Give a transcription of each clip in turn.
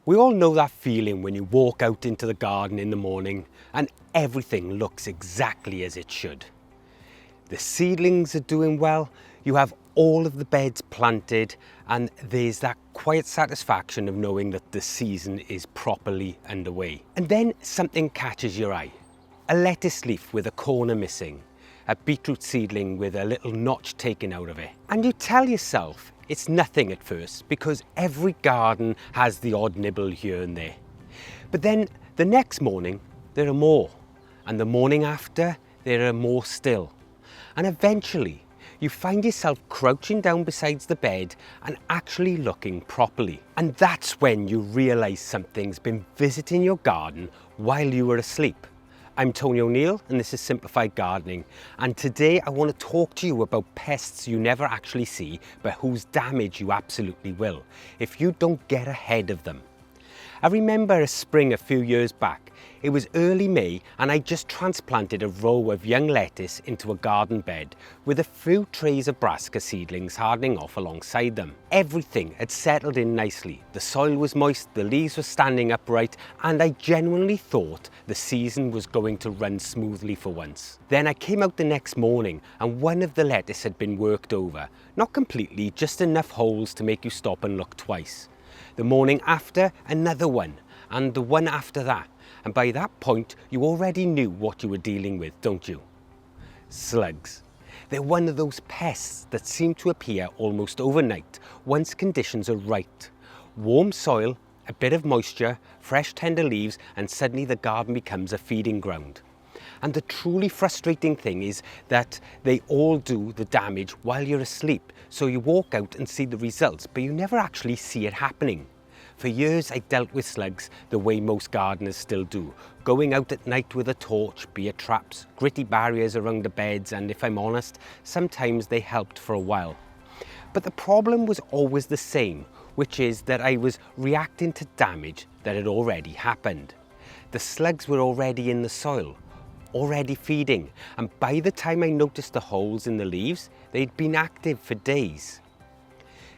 We all know that feeling when you walk out into the garden in the morning and everything looks exactly as it should. The seedlings are doing well, you have all of the beds planted, and there's that quiet satisfaction of knowing that the season is properly underway. And then something catches your eye. A lettuce leaf with a corner missing, a beetroot seedling with a little notch taken out of it. And you tell yourself it's nothing at first because every garden has the odd nibble here and there. But then the next morning there are more, and the morning after there are more still. And eventually you find yourself crouching down beside the bed and actually looking properly. And that's when you realise something's been visiting your garden while you were asleep. I'm Tony O'Neill and this is Simplified Gardening, and today I want to talk to you about pests you never actually see but whose damage you absolutely will if you don't get ahead of them. I remember a spring a few years back. It was early May and I just transplanted a row of young lettuce into a garden bed with a few trays of brassica seedlings hardening off alongside them. Everything had settled in nicely. The soil was moist, the leaves were standing upright, and I genuinely thought the season was going to run smoothly for once. Then I came out the next morning and one of the lettuce had been worked over. Not completely, just enough holes to make you stop and look twice. The morning after, another one, and the one after that. And by that point, you already knew what you were dealing with, don't you? Slugs. They're one of those pests that seem to appear almost overnight once conditions are right. Warm soil, a bit of moisture, fresh tender leaves, and suddenly the garden becomes a feeding ground. And the truly frustrating thing is that they all do the damage while you're asleep. So you walk out and see the results, but you never actually see it happening. For years I dealt with slugs the way most gardeners still do, going out at night with a torch, beer traps, gritty barriers around the beds, and if I'm honest, sometimes they helped for a while. But the problem was always the same, which is that I was reacting to damage that had already happened. The slugs were already in the soil, already feeding, and by the time I noticed the holes in the leaves, they'd been active for days.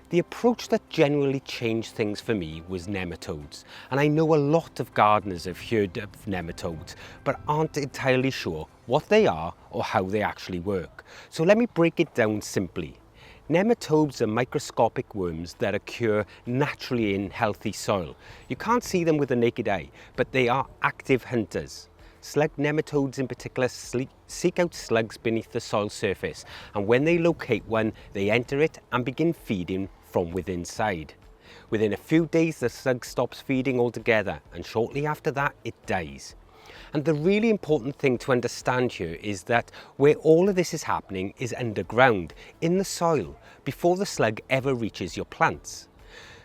The approach that generally changed things for me was nematodes, and I know a lot of gardeners have heard of nematodes but aren't entirely sure what they are or how they actually work. So let me break it down simply. Nematodes are microscopic worms that occur naturally in healthy soil. You can't see them with the naked eye, but they are active hunters. Slug nematodes in particular seek out slugs beneath the soil surface, and when they locate one, they enter it and begin feeding from within inside. Within a few days, the slug stops feeding altogether, and shortly after that, it dies. And the really important thing to understand here is that where all of this is happening is underground, in the soil, before the slug ever reaches your plants.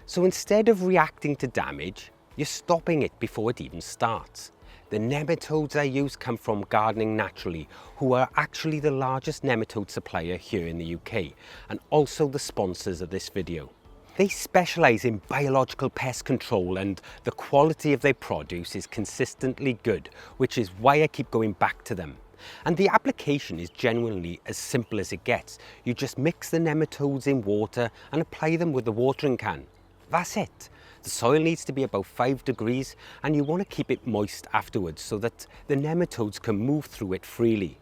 So instead of reacting to damage, you're stopping it before it even starts. The nematodes I use come from Gardening Naturally, who are actually the largest nematode supplier here in the UK, and also the sponsors of this video. They specialise in biological pest control, and the quality of their produce is consistently good, which is why I keep going back to them. And the application is genuinely as simple as it gets. You just mix the nematodes in water and apply them with the watering can. That's it. The soil needs to be about 5 degrees and you want to keep it moist afterwards so that the nematodes can move through it freely.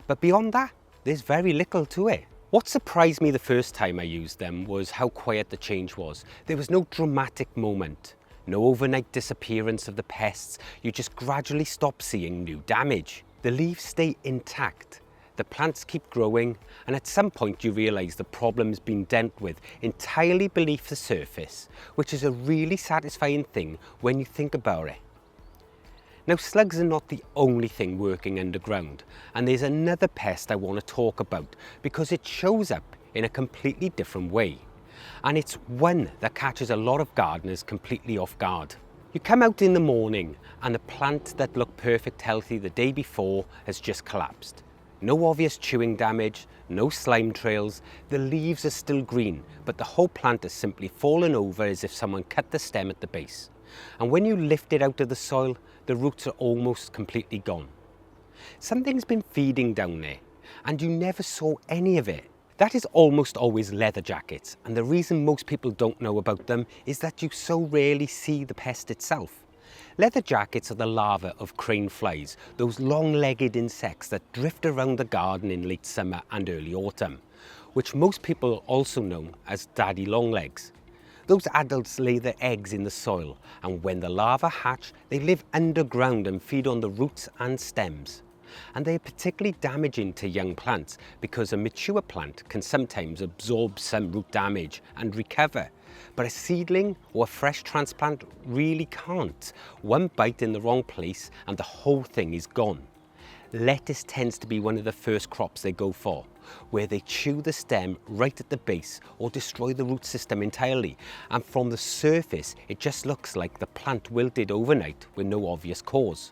But beyond that, there's very little to it. What surprised me the first time I used them was how quiet the change was. There was no dramatic moment, no overnight disappearance of the pests. You just gradually stop seeing new damage. The leaves stay intact. The plants keep growing, and at some point you realise the problem's been dealt with entirely beneath the surface, which is a really satisfying thing when you think about it. Now, slugs are not the only thing working underground, and there's another pest I want to talk about because it shows up in a completely different way. And it's one that catches a lot of gardeners completely off guard. You come out in the morning and the plant that looked perfect healthy the day before has just collapsed. No obvious chewing damage, no slime trails, the leaves are still green, but the whole plant has simply fallen over as if someone cut the stem at the base. And when you lift it out of the soil, the roots are almost completely gone. Something's been feeding down there, and you never saw any of it. That is almost always leatherjackets, and the reason most people don't know about them is that you so rarely see the pest itself. Leatherjackets are the larvae of crane flies, those long-legged insects that drift around the garden in late summer and early autumn, which most people also know as daddy longlegs. Those adults lay their eggs in the soil, and when the larvae hatch, they live underground and feed on the roots and stems. And they are particularly damaging to young plants because a mature plant can sometimes absorb some root damage and recover. But a seedling or a fresh transplant really can't. One bite in the wrong place and the whole thing is gone. Lettuce tends to be one of the first crops they go for, where they chew the stem right at the base or destroy the root system entirely. And from the surface, it just looks like the plant wilted overnight with no obvious cause.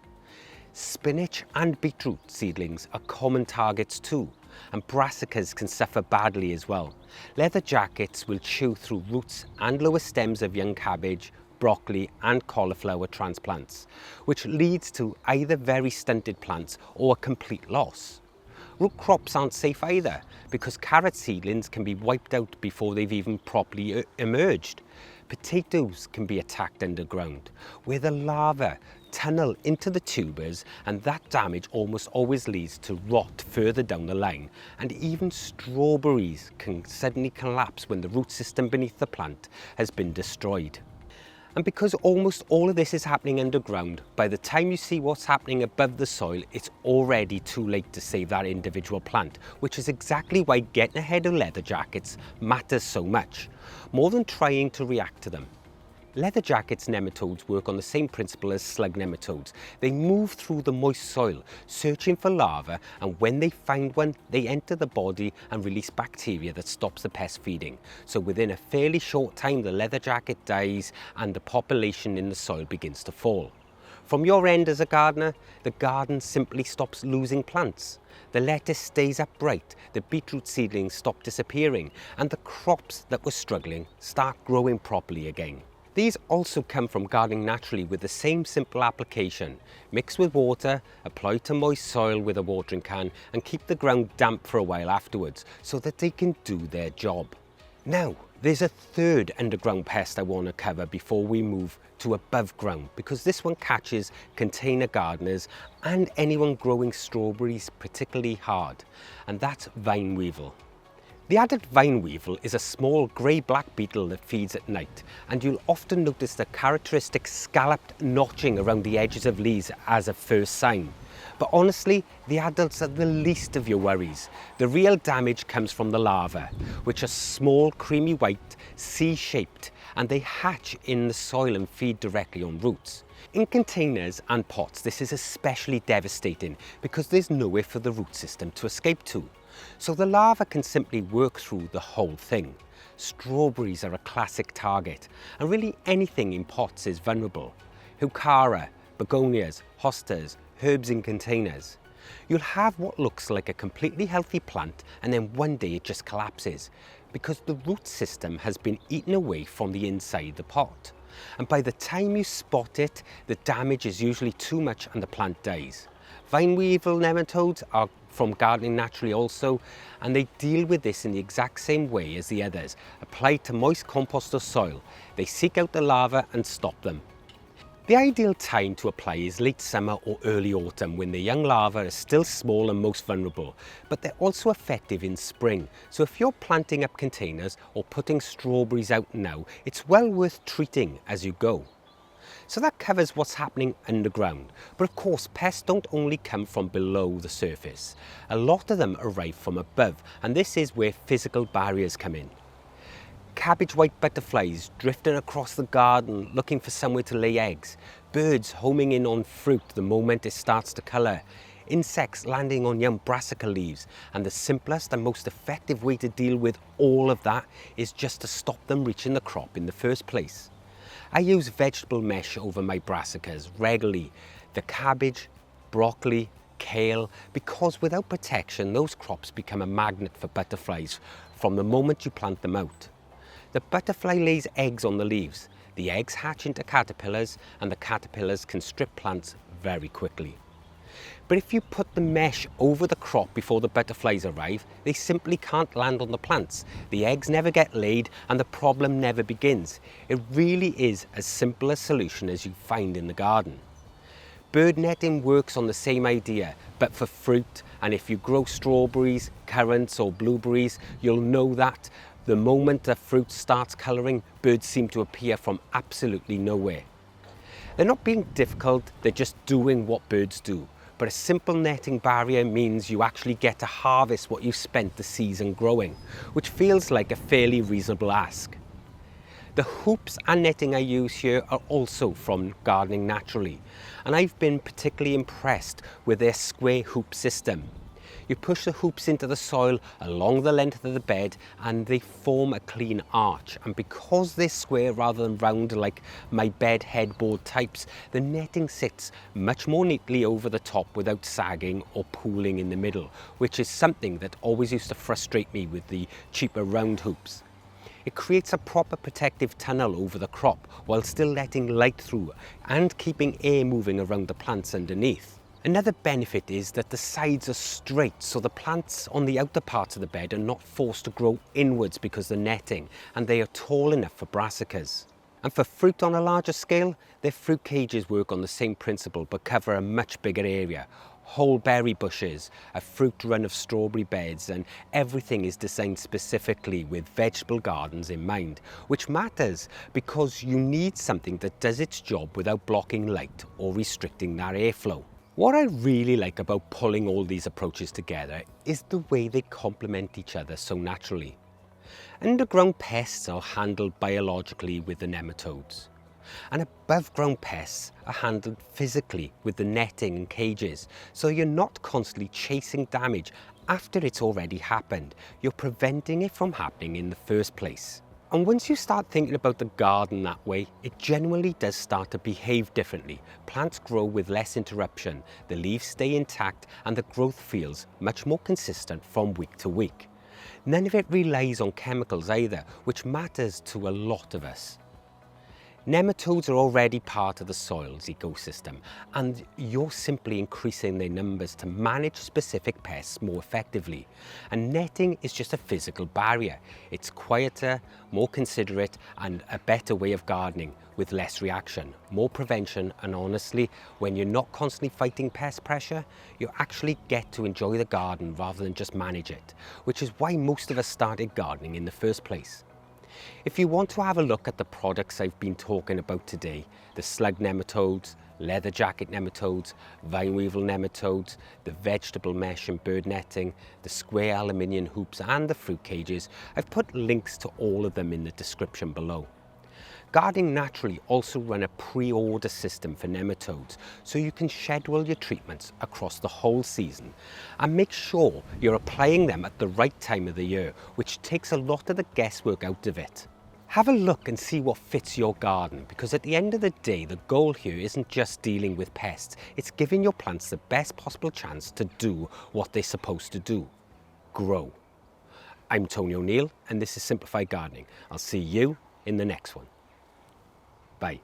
Spinach and beetroot seedlings are common targets too, and brassicas can suffer badly as well. Leatherjackets will chew through roots and lower stems of young cabbage, broccoli and cauliflower transplants, which leads to either very stunted plants or a complete loss. Root crops aren't safe either, because carrot seedlings can be wiped out before they've even properly emerged. Potatoes can be attacked underground, where the larvae tunnel into the tubers, and that damage almost always leads to rot further down the line. And even strawberries can suddenly collapse when the root system beneath the plant has been destroyed. And because almost all of this is happening underground, by the time you see what's happening above the soil, it's already too late to save that individual plant, which is exactly why getting ahead of leatherjackets matters so much, more than trying to react to them. Leatherjackets nematodes work on the same principle as slug nematodes. They move through the moist soil, searching for larvae, and when they find one, they enter the body and release bacteria that stops the pest feeding. So within a fairly short time, the leatherjacket dies and the population in the soil begins to fall. From your end as a gardener, the garden simply stops losing plants. The lettuce stays upright, the beetroot seedlings stop disappearing, and the crops that were struggling start growing properly again. These also come from gardening naturally with the same simple application. Mix with water, apply to moist soil with a watering can, and keep the ground damp for a while afterwards so that they can do their job. Now, there's a third underground pest I want to cover before we move to above ground, because this one catches container gardeners and anyone growing strawberries particularly hard, and that's vine weevil. The adult vine weevil is a small grey-black beetle that feeds at night, and you'll often notice the characteristic scalloped notching around the edges of leaves as a first sign. But honestly, the adults are the least of your worries. The real damage comes from the larvae, which are small, creamy white, C-shaped, and they hatch in the soil and feed directly on roots. In containers and pots, this is especially devastating because there's nowhere for the root system to escape to. So the larvae can simply work through the whole thing. Strawberries are a classic target, and really anything in pots is vulnerable. Heuchera, begonias, hostas, herbs in containers. You'll have what looks like a completely healthy plant, and then one day it just collapses because the root system has been eaten away from the inside the pot. And by the time you spot it, the damage is usually too much and the plant dies. Vine weevil nematodes are from gardening naturally also, and they deal with this in the exact same way as the others. Applied to moist compost or soil, they seek out the larvae and stop them. The ideal time to apply is late summer or early autumn, when the young larvae are still small and most vulnerable, but they're also effective in spring. So if you're planting up containers or putting strawberries out now, it's well worth treating as you go. So that covers what's happening underground. But of course, pests don't only come from below the surface. A lot of them arrive from above, and this is where physical barriers come in. Cabbage white butterflies drifting across the garden looking for somewhere to lay eggs. Birds homing in on fruit the moment it starts to colour. Insects landing on young brassica leaves. And the simplest and most effective way to deal with all of that is just to stop them reaching the crop in the first place. I use vegetable mesh over my brassicas regularly. The cabbage, broccoli, kale, because without protection, those crops become a magnet for butterflies from the moment you plant them out. The butterfly lays eggs on the leaves. The eggs hatch into caterpillars, and the caterpillars can strip plants very quickly. But if you put the mesh over the crop before the butterflies arrive, they simply can't land on the plants. The eggs never get laid and the problem never begins. It really is as simple a solution as you find in the garden. Bird netting works on the same idea, but for fruit, and if you grow strawberries, currants or blueberries, you'll know that the moment the fruit starts colouring, birds seem to appear from absolutely nowhere. They're not being difficult, they're just doing what birds do. But a simple netting barrier means you actually get to harvest what you spent the season growing, which feels like a fairly reasonable ask. The hoops and netting I use here are also from Gardening Naturally, and I've been particularly impressed with their square hoop system. You push the hoops into the soil along the length of the bed and they form a clean arch, and because they're square rather than round like my bed headboard types, the netting sits much more neatly over the top without sagging or pooling in the middle, which is something that always used to frustrate me with the cheaper round hoops. It creates a proper protective tunnel over the crop while still letting light through and keeping air moving around the plants underneath. Another benefit is that the sides are straight, so the plants on the outer parts of the bed are not forced to grow inwards because of the netting, and they are tall enough for brassicas. And for fruit on a larger scale, their fruit cages work on the same principle but cover a much bigger area. Whole berry bushes, a fruit run of strawberry beds, and everything is designed specifically with vegetable gardens in mind, which matters because you need something that does its job without blocking light or restricting that airflow. What I really like about pulling all these approaches together is the way they complement each other so naturally. Underground pests are handled biologically with the nematodes, and above ground pests are handled physically with the netting and cages, so you're not constantly chasing damage after it's already happened. You're preventing it from happening in the first place. And once you start thinking about the garden that way, it genuinely does start to behave differently. Plants grow with less interruption, the leaves stay intact, and the growth feels much more consistent from week to week. None of it relies on chemicals either, which matters to a lot of us. Nematodes are already part of the soil's ecosystem, and you're simply increasing their numbers to manage specific pests more effectively. And netting is just a physical barrier. It's quieter, more considerate, and a better way of gardening with less reaction, more prevention, and honestly, when you're not constantly fighting pest pressure, you actually get to enjoy the garden rather than just manage it, which is why most of us started gardening in the first place. If you want to have a look at the products I've been talking about today, the Slug nematodes, Leatherjacket nematodes, vine weevil nematodes, the vegetable mesh and bird netting, the square aluminium hoops and the fruit cages, I've put links to all of them in the description below. Gardening Naturally also run a pre-order system for nematodes, so you can schedule your treatments across the whole season and make sure you're applying them at the right time of the year, which takes a lot of the guesswork out of it. Have a look and see what fits your garden, because at the end of the day, the goal here isn't just dealing with pests, it's giving your plants the best possible chance to do what they're supposed to do: grow. I'm Tony O'Neill and this is Simplified Gardening. I'll see you in the next one. Bye.